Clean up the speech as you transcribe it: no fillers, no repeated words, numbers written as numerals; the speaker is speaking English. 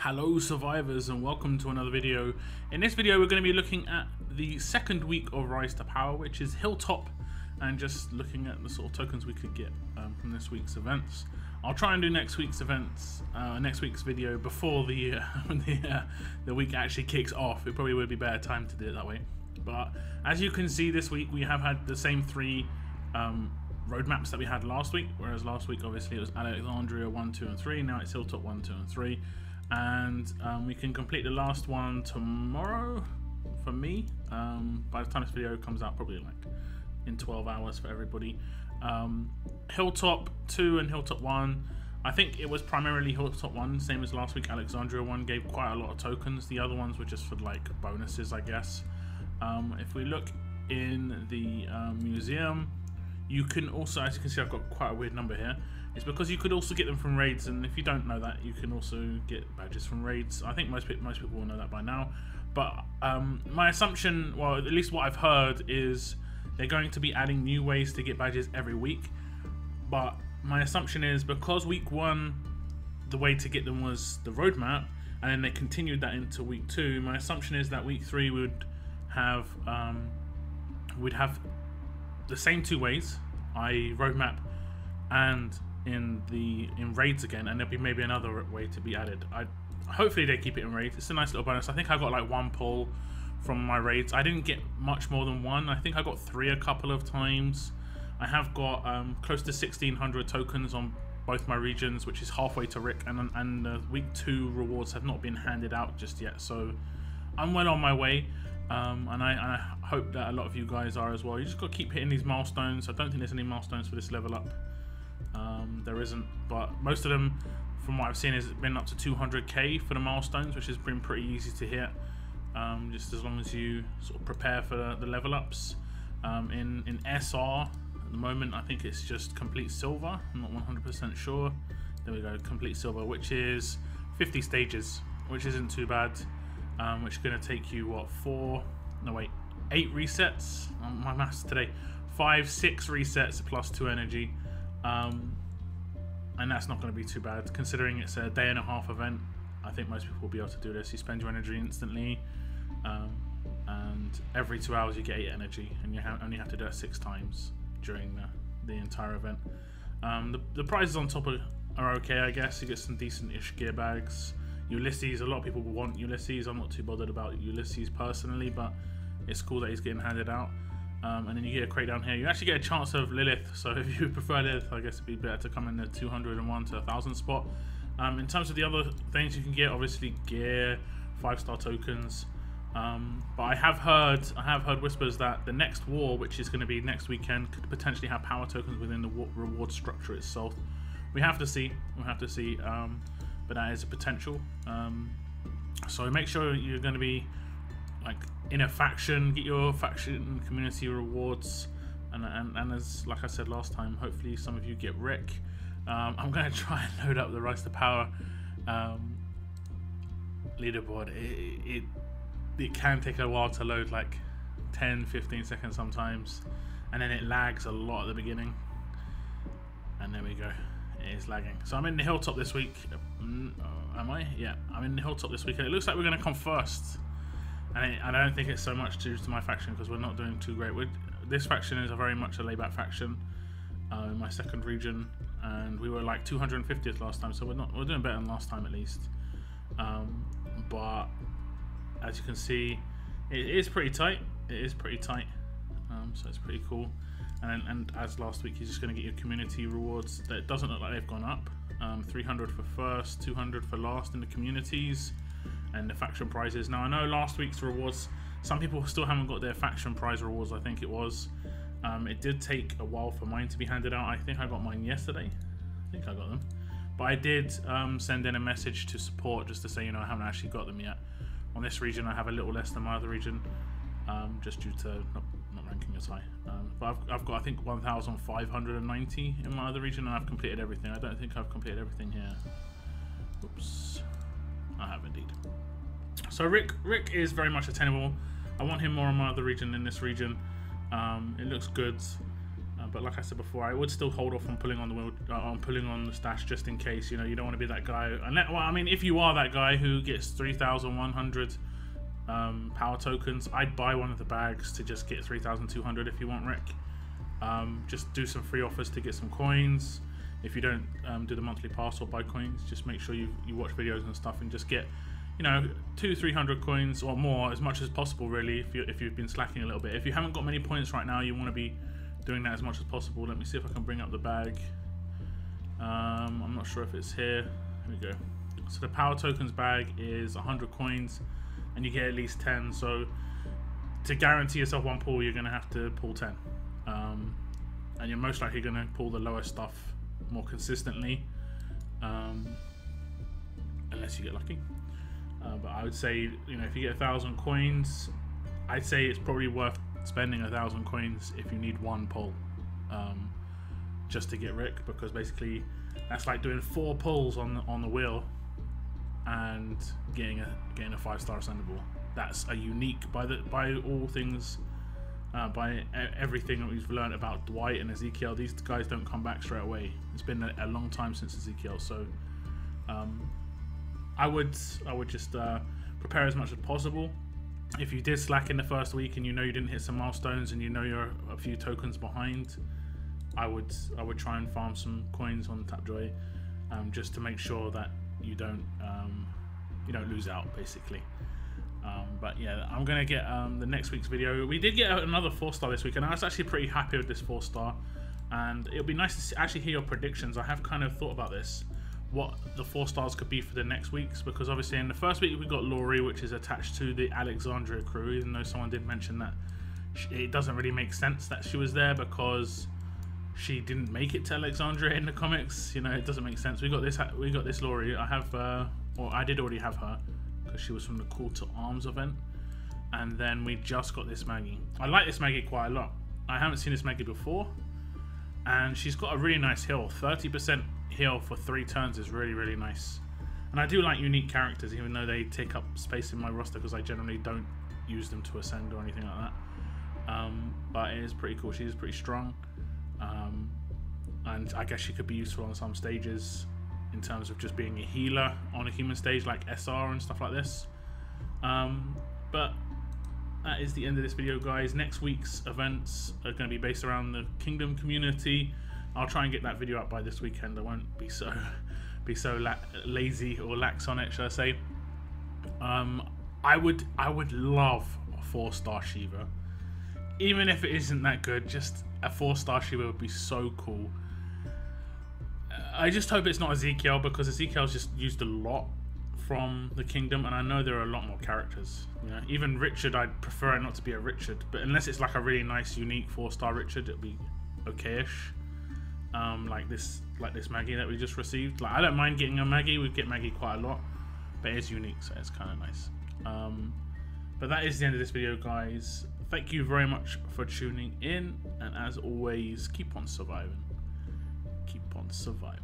Hello survivors and welcome to another video. In this video we're going to be looking at the second week of Rise to Power, which is Hilltop, and just looking at the sort of tokens we could get from this week's events. I'll try and do next week's events, next week's video before the week actually kicks off. It probably would be better time to do it that way. But as you can see, this week we have had the same three roadmaps that we had last week, whereas last week obviously it was Alexandria 1, 2 and 3, now it's Hilltop 1, 2 and 3. And we can complete the last one tomorrow for me. By the time this video comes out, probably like in 12 hours for everybody. Hilltop 2 and Hilltop 1, I think it was primarily Hilltop 1, same as last week. Alexandria 1 gave quite a lot of tokens. The other ones were just for like bonuses, I guess. If we look in the museum, you can also, as you can see, I've got quite a weird number here. It's because you could also get them from raids, and if you don't know that, you can also get badges from raids. I think most people will know that by now. But my assumption, well, at least what I've heard, is they're going to be adding new ways to get badges every week. But my assumption is because week 1, the way to get them was the roadmap, and then they continued that into week 2. My assumption is that week 3 would have we'd have the same 2 ways, i.e. roadmap and in raids again, and there'll be maybe another way to be added. Hopefully they keep it in raids. It's a nice little bonus. I think I got like 1 pull from my raids. I didn't get much more than 1. I think I got 3 a couple of times. I have got close to 1,600 tokens on both my regions, which is halfway to Rick, and week 2 rewards have not been handed out just yet, so I'm well on my way. And I hope that a lot of you guys are as well. You just got to keep hitting these milestones. I don't think there's any milestones for this level up. There isn't, but most of them, from what I've seen, has been up to 200k for the milestones, which has been pretty easy to hit, just as long as you sort of prepare for the level ups. In SR at the moment, I think it's just complete silver. I'm not 100% sure. There we go, complete silver, which is 50 stages, which isn't too bad. Which is going to take you what, 8 resets on my maths today, 6 resets plus 2 energy. And that's not going to be too bad considering it's a day-and-a-half event. I think most people will be able to do this. You spend your energy instantly, and every 2 hours you get 8 energy, and you only have to do it 6 times during the entire event. The prizes on top are okay, I guess. You get some decent-ish gear bags. Ulysses, a lot of people want Ulysses. I'm not too bothered about Ulysses personally, but it's cool that he's getting handed out. And then you get a crate down here. You actually get a chance of Lilith, so if you prefer Lilith, I guess it'd be better to come in the 201 to 1,000 spot. In terms of the other things you can get, obviously gear, 5-star tokens. But I have heard whispers that the next war, which is going to be next weekend, could potentially have power tokens within the reward structure itself. We have to see. But that is a potential. So make sure you're going to be like in a faction, get your faction community rewards, and as like I said last time, hopefully some of you get Rick. I'm going to try and load up the Rise to Power leaderboard. It can take a while to load, like 10-15 seconds sometimes, and then it lags a lot at the beginning, and there we go. It is lagging. So I'm in the Hilltop this week. Am I? Yeah, I'm in the Hilltop this week, and it looks like we're going to come first. And I don't think it's so much due to my faction, because we're not doing too great. This faction is very much a layback faction in my second region, and we were like 250th last time, so we're doing better than last time at least. But as you can see, it is pretty tight. It is pretty tight. So it's pretty cool. And as last week, you're just going to get your community rewards. That doesn't look like they've gone up. 300 for first, 200 for last in the communities, and the faction prizes. Now I know last week's rewards, some people still haven't got their faction prize rewards. I think it was. It did take a while for mine to be handed out. I think I got mine yesterday. I think I got them, but I did send in a message to support just to say, I haven't actually got them yet. On this region, I have a little less than my other region, just due to not ranking as high. But I've got, I think, 1,590 in my other region, and I've completed everything. I don't think I've completed everything here. Oops, I have indeed. So Rick is very much attainable. I want him more in my other region than this region. It looks good. But like I said before, I would still hold off on pulling on the wheel, pulling on the stash, just in case. You know, you don't want to be that guy. Well, I mean, if you are that guy who gets 3,100 power tokens, I'd buy one of the bags to just get 3,200 if you want, Rick. Just do some free offers to get some coins. If you don't do the monthly pass or buy coins, just make sure you watch videos and stuff and just get, you know, 200-300 coins or more, as much as possible, really, if you've been slacking a little bit. If you haven't got many points right now, you want to be doing that as much as possible. Let me see if I can bring up the bag. I'm not sure if it's here. Here we go. So the power tokens bag is 100 coins and you get at least 10. So to guarantee yourself one pull, you're going to have to pull 10. And you're most likely going to pull the lower stuff more consistently, unless you get lucky. But I would say, you know, if you get 1,000 coins, I'd say it's probably worth spending 1,000 coins if you need one pull, just to get Rick, because basically that's like doing 4 pulls on the wheel and getting a 5-star ascendable. That's a unique by all things. By everything that we've learned about Dwight and Ezekiel, these guys don't come back straight away. It's been a long time since Ezekiel, so I would just prepare as much as possible. If you did slack in the first week and you know you didn't hit some milestones and you know you're a few tokens behind, I would try and farm some coins on Tapjoy, just to make sure that you don't lose out, basically. But yeah, I'm gonna get the next week's video. We did get another 4-star this week, and I was actually pretty happy with this 4-star. And it'll be nice to actually hear your predictions. I have kind of thought about this, what the 4-stars could be for the next weeks, because obviously in the first week we got Laurie, which is attached to the Alexandria crew, even though someone did mention that it doesn't really make sense that she was there because she didn't make it to Alexandria in the comics. You know, it doesn't make sense. We got this Laurie. I have, or I did already have her, because she was from the Call to Arms event. And then we just got this Maggie. I like this Maggie quite a lot. I haven't seen this Maggie before, and she's got a really nice heal. 30% heal for 3 turns is really, really nice. And I do like unique characters, even though they take up space in my roster, because I generally don't use them to ascend or anything like that. But it is pretty cool. She is pretty strong, and I guess she could be useful on some stages in terms of just being a healer on a human stage like SR and stuff like this. But that is the end of this video, guys. Next week's events are going to be based around the Kingdom community. I'll try and get that video up by this weekend. I won't be so lazy or lax on it, shall I say. I would love a 4-star Shiva, even if it isn't that good. Just a 4-star Shiva would be so cool. I just hope it's not Ezekiel, because Ezekiel's just used a lot from the Kingdom, and I know there are a lot more characters. You know, even Richard, I'd prefer it not to be a Richard, but unless it's like a really nice, unique 4-star Richard, it'll be okay-ish. Like this Maggie that we just received. Like, I don't mind getting a Maggie. We get Maggie quite a lot, but it's unique, so it's kind of nice. But that is the end of this video, guys. Thank you very much for tuning in, and as always, keep on surviving. Keep on surviving.